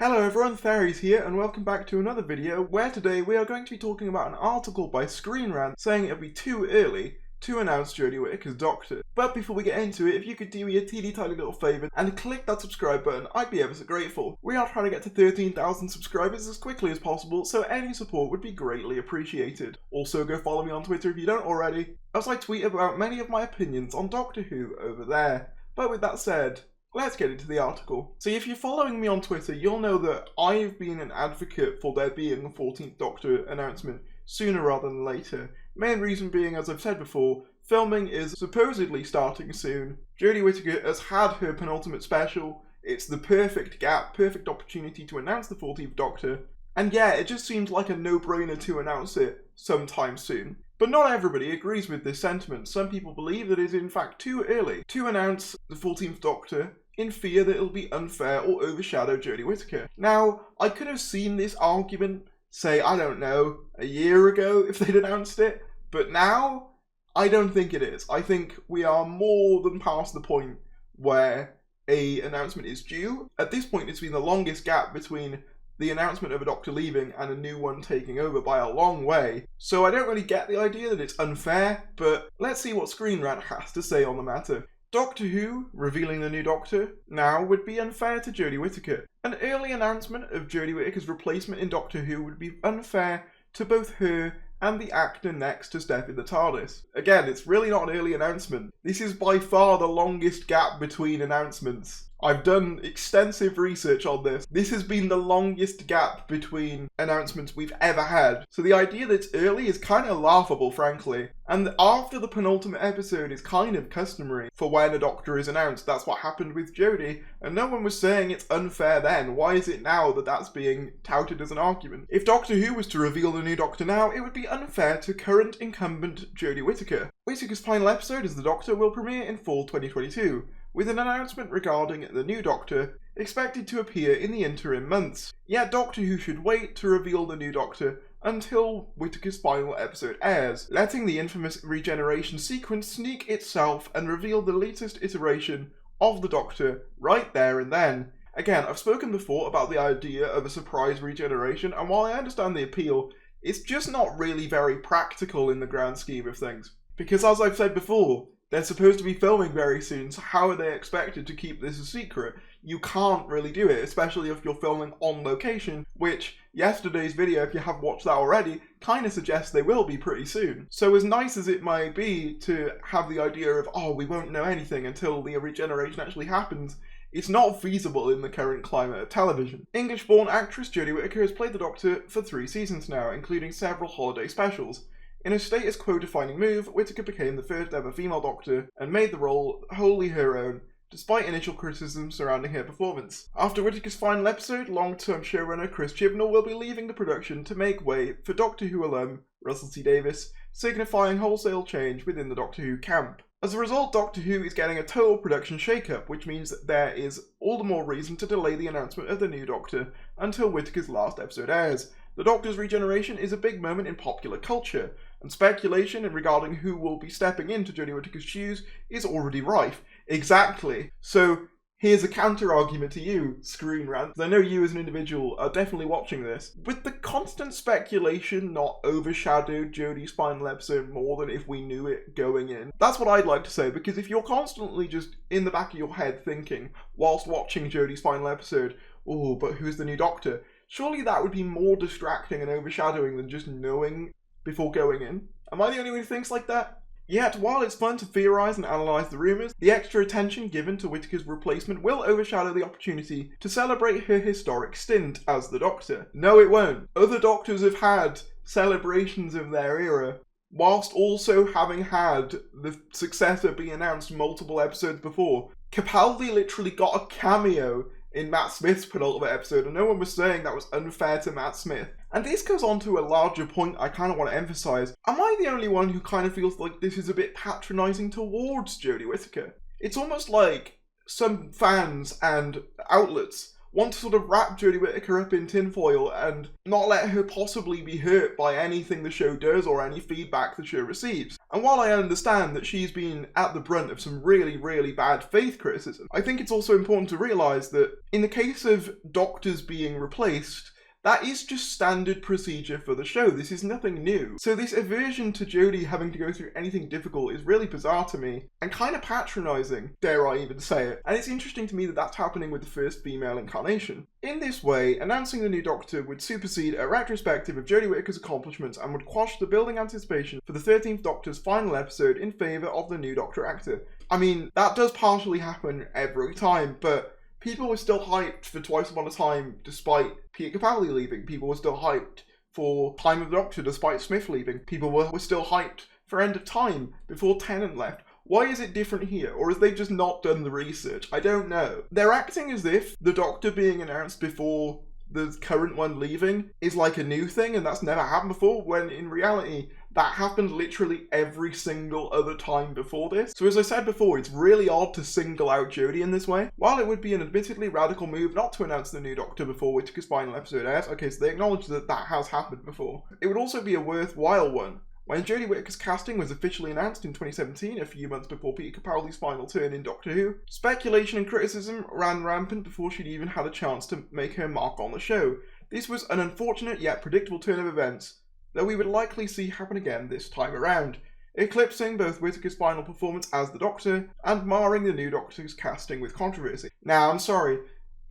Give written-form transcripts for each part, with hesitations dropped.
Hello everyone, Fairies here, and welcome back to another video where today we are going to be talking about an article by ScreenRant saying it would be too early to announce Jodie Whittaker's Doctor. But before we get into it, if you could do me a teeny tiny little favour and click that subscribe button, I'd be ever so grateful. We are trying to get to 13,000 subscribers as quickly as possible, so any support would be greatly appreciated. Also, go follow me on Twitter if you don't already, as I tweet about many of my opinions on Doctor Who over there. But with that said, let's get into the article. So if you're following me on Twitter, you'll know that I've been an advocate for there being a 14th Doctor announcement sooner rather than later. Main reason being, as I've said before, filming is supposedly starting soon. Jodie Whittaker has had her penultimate special. It's the perfect gap, perfect opportunity to announce the 14th Doctor. And yeah, it just seems like a no-brainer to announce it sometime soon. But not everybody agrees with this sentiment. Some people believe that it is in fact too early to announce the 14th Doctor in fear that it'll be unfair or overshadow Jodie Whittaker. Now, I could have seen this argument, say, I don't know, a year ago if they'd announced it, but now, I don't think it is. I think we are more than past the point where an announcement is due. At this point, it's been the longest gap between the announcement of a Doctor leaving and a new one taking over by a long way. So I don't really get the idea that it's unfair, but let's see what ScreenRant has to say on the matter. Doctor Who revealing the new Doctor now would be unfair to Jodie Whittaker. An early announcement of Jodie Whittaker's replacement in Doctor Who would be unfair to both her and the actor next to step in the TARDIS. Again, it's really not an early announcement. This is by far the longest gap between announcements. I've done extensive research on this. This has been the longest gap between announcements we've ever had. So the idea that it's early is kind of laughable, frankly. And after the penultimate episode is kind of customary for when a Doctor is announced. That's what happened with Jodie, and no one was saying it's unfair then. Why is it now that that's being touted as an argument? If Doctor Who was to reveal the new Doctor now, it would be unfair to current incumbent Jodie Whittaker. Whittaker's final episode as the Doctor will premiere in fall 2022. With an announcement regarding the new Doctor expected to appear in the interim months. Yet Doctor Who should wait to reveal the new Doctor until Whittaker's final episode airs, letting the infamous regeneration sequence sneak itself and reveal the latest iteration of the Doctor right there and then. Again, I've spoken before about the idea of a surprise regeneration, and while I understand the appeal, it's just not really very practical in the grand scheme of things. Because as I've said before, they're supposed to be filming very soon, so how are they expected to keep this a secret? You can't really do it, especially if you're filming on location, which yesterday's video, if you have watched that already, kind of suggests they will be pretty soon. So as nice as it might be to have the idea of, oh, we won't know anything until the regeneration actually happens, it's not feasible in the current climate of television. English-born actress Jodie Whittaker has played the Doctor for 3 seasons now, including several holiday specials. In a status quo-defining move, Whittaker became the first ever female Doctor and made the role wholly her own, despite initial criticism surrounding her performance. After Whittaker's final episode, long-term showrunner Chris Chibnall will be leaving the production to make way for Doctor Who alum Russell T Davies, signifying wholesale change within the Doctor Who camp. As a result, Doctor Who is getting a total production shake-up, which means that there is all the more reason to delay the announcement of the new Doctor until Whittaker's last episode airs. The Doctor's regeneration is a big moment in popular culture, and speculation regarding who will be stepping into Jodie Whittaker's shoes is already rife. Exactly. So here's a counter-argument to you, ScreenRant. I know you as an individual are definitely watching this. Would the constant speculation not overshadow Jodie's final episode more than if we knew it going in? That's what I'd like to say, because if you're constantly just in the back of your head thinking, whilst watching Jodie's final episode, oh, but who's the new Doctor? Surely that would be more distracting and overshadowing than just knowing before going in. Am I the only one who thinks like that? Yet, while it's fun to theorise and analyse the rumours, the extra attention given to Whittaker's replacement will overshadow the opportunity to celebrate her historic stint as the Doctor. No, it won't. Other Doctors have had celebrations of their era, whilst also having had the successor be announced multiple episodes before. Capaldi literally got a cameo in Matt Smith's penultimate episode, and no one was saying that was unfair to Matt Smith. And this goes on to a larger point I kind of want to emphasise. Am I the only one who kind of feels like this is a bit patronising towards Jodie Whittaker? It's almost like some fans and outlets want to sort of wrap Jodie Whittaker up in tinfoil and not let her possibly be hurt by anything the show does or any feedback the show receives. And while I understand that she's been at the brunt of some really, really bad faith criticism, I think it's also important to realise that in the case of doctors being replaced, that is just standard procedure for the show. This is nothing new. So this aversion to Jodie having to go through anything difficult is really bizarre to me, and kind of patronising, dare I even say it. And it's interesting to me that that's happening with the first female incarnation. In this way, announcing the new Doctor would supersede a retrospective of Jodie Whittaker's accomplishments and would quash the building anticipation for the 13th Doctor's final episode in favour of the new Doctor actor. I mean, that does partially happen every time, but people were still hyped for Twice Upon a Time despite Peter Capaldi leaving. People were still hyped for Time of the Doctor despite Smith leaving. People were still hyped for End of Time before Tennant left. Why is it different here? Or have they just not done the research? I don't know. They're acting as if the Doctor being announced before the current one leaving is like a new thing and that's never happened before, when in reality that happened literally every single other time before this. So as I said before, it's really odd to single out Jodie in this way. While it would be an admittedly radical move not to announce the new Doctor before Whittaker's final episode airs, okay, so they acknowledge that that has happened before, it would also be a worthwhile one. When Jodie Whittaker's casting was officially announced in 2017, a few months before Peter Capaldi's final turn in Doctor Who, speculation and criticism ran rampant before she'd even had a chance to make her mark on the show. This was an unfortunate yet predictable turn of events that we would likely see happen again this time around, eclipsing both Whittaker's final performance as the Doctor and marring the new Doctor's casting with controversy. Now, I'm sorry,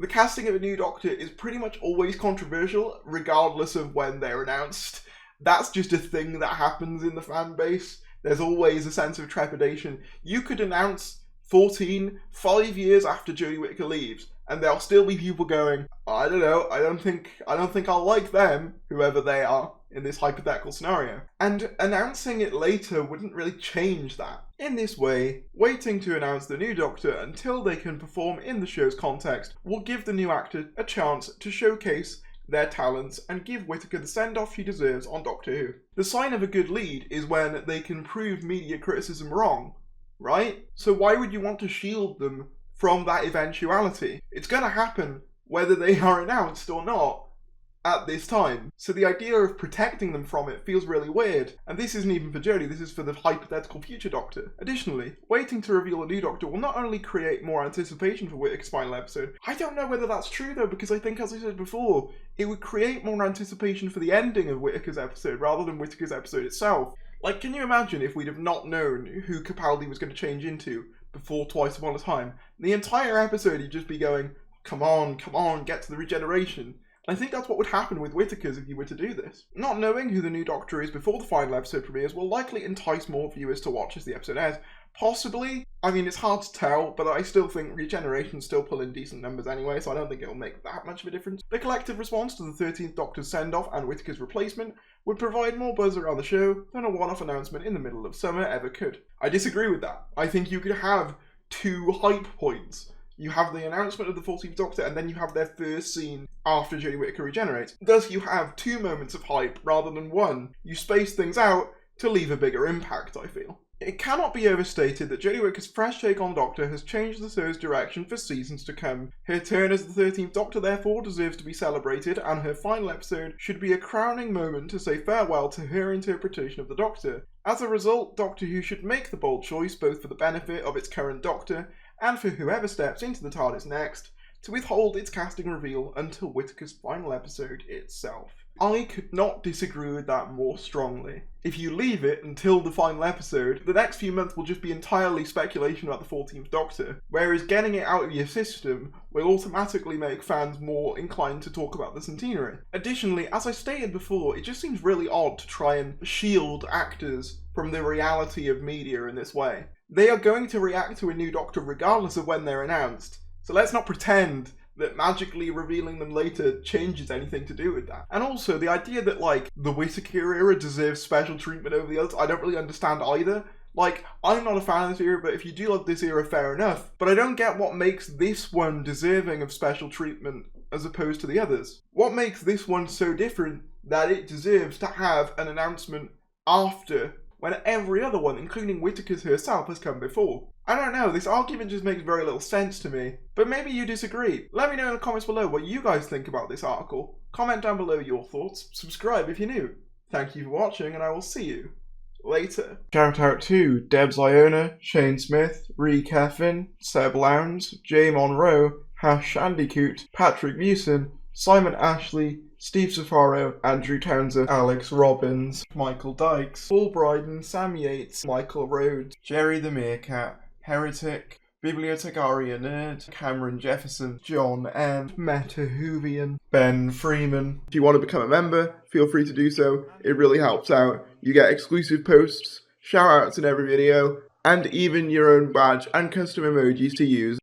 the casting of a new Doctor is pretty much always controversial, regardless of when they're announced. That's just a thing that happens in the fan base. There's always a sense of trepidation. You could announce 5 years after Jodie Whittaker leaves, and there'll still be people going, I don't know, I don't think I'll like them, whoever they are, in this hypothetical scenario. And announcing it later wouldn't really change that. In this way, waiting to announce the new Doctor until they can perform in the show's context will give the new actor a chance to showcase their talents and give Whittaker the send-off she deserves on Doctor Who. The sign of a good lead is when they can prove media criticism wrong, right? So why would you want to shield them from that eventuality? It's going to happen whether they are announced or not at this time. So the idea of protecting them from it feels really weird. And this isn't even for Jodie, this is for the hypothetical future Doctor. Additionally, waiting to reveal a new Doctor will not only create more anticipation for Whittaker's final episode, I don't know whether that's true though, because I think, as I said before, it would create more anticipation for the ending of Whittaker's episode rather than Whittaker's episode itself. Like, can you imagine if we'd have not known who Capaldi was going to change into before Twice Upon a Time? The entire episode he'd just be going, come on, get to the regeneration. I think that's what would happen with Whittaker's if you were to do this. Not knowing who the new Doctor is before the final episode premieres will likely entice more viewers to watch as the episode airs. Possibly. I mean, it's hard to tell, but I still think Regeneration's still pulling decent numbers anyway, so I don't think it'll make that much of a difference. The collective response to the 13th Doctor's send-off and Whittaker's replacement would provide more buzz around the show than a one-off announcement in the middle of summer ever could. I disagree with that. I think you could have 2 hype points. You have the announcement of the 14th Doctor, and then you have their first scene after Jodie Whittaker regenerates. Thus, you have 2 moments of hype rather than 1. You space things out to leave a bigger impact, I feel. It cannot be overstated that Jodie Whittaker's fresh take on the Doctor has changed the show's direction for seasons to come. Her turn as the 13th Doctor, therefore, deserves to be celebrated, and her final episode should be a crowning moment to say farewell to her interpretation of the Doctor. As a result, Doctor Who should make the bold choice, both for the benefit of its current Doctor and for whoever steps into the TARDIS next, to withhold its casting reveal until Whittaker's final episode itself. I could not disagree with that more strongly. If you leave it until the final episode, the next few months will just be entirely speculation about the 14th Doctor, whereas getting it out of your system will automatically make fans more inclined to talk about the centenary. Additionally, as I stated before, it just seems really odd to try and shield actors from the reality of media in this way. They are going to react to a new Doctor regardless of when they're announced, so let's not pretend that magically revealing them later changes anything to do with that. And also, the idea that, like, the Whittaker era deserves special treatment over the others, I don't really understand either. Like, I'm not a fan of this era, but if you do love this era, fair enough. But I don't get what makes this one deserving of special treatment as opposed to the others. What makes this one so different that it deserves to have an announcement after when every other one, including Whittaker's herself, has come before? I don't know, this argument just makes very little sense to me. But maybe you disagree. Let me know in the comments below what you guys think about this article. Comment down below your thoughts, subscribe if you're new. Thank you for watching, and I will see you later. Shout out to Debs Iona, Shane Smith, Ree Keffin, Seb Lowndes, Jay Monroe, Hash Shandycoot, Patrick Mewson, Simon Ashley, Steve Safaro, Andrew Townsend, Alex Robbins, Michael Dykes, Paul Bryden, Sam Yates, Michael Rhodes, Jerry the Meerkat, Heretic, Bibliotecaria Nerd, Cameron Jefferson, John M, Metahuvian, Ben Freeman. If you want to become a member, feel free to do so. It really helps out. You get exclusive posts, shout outs in every video, and even your own badge and custom emojis to use.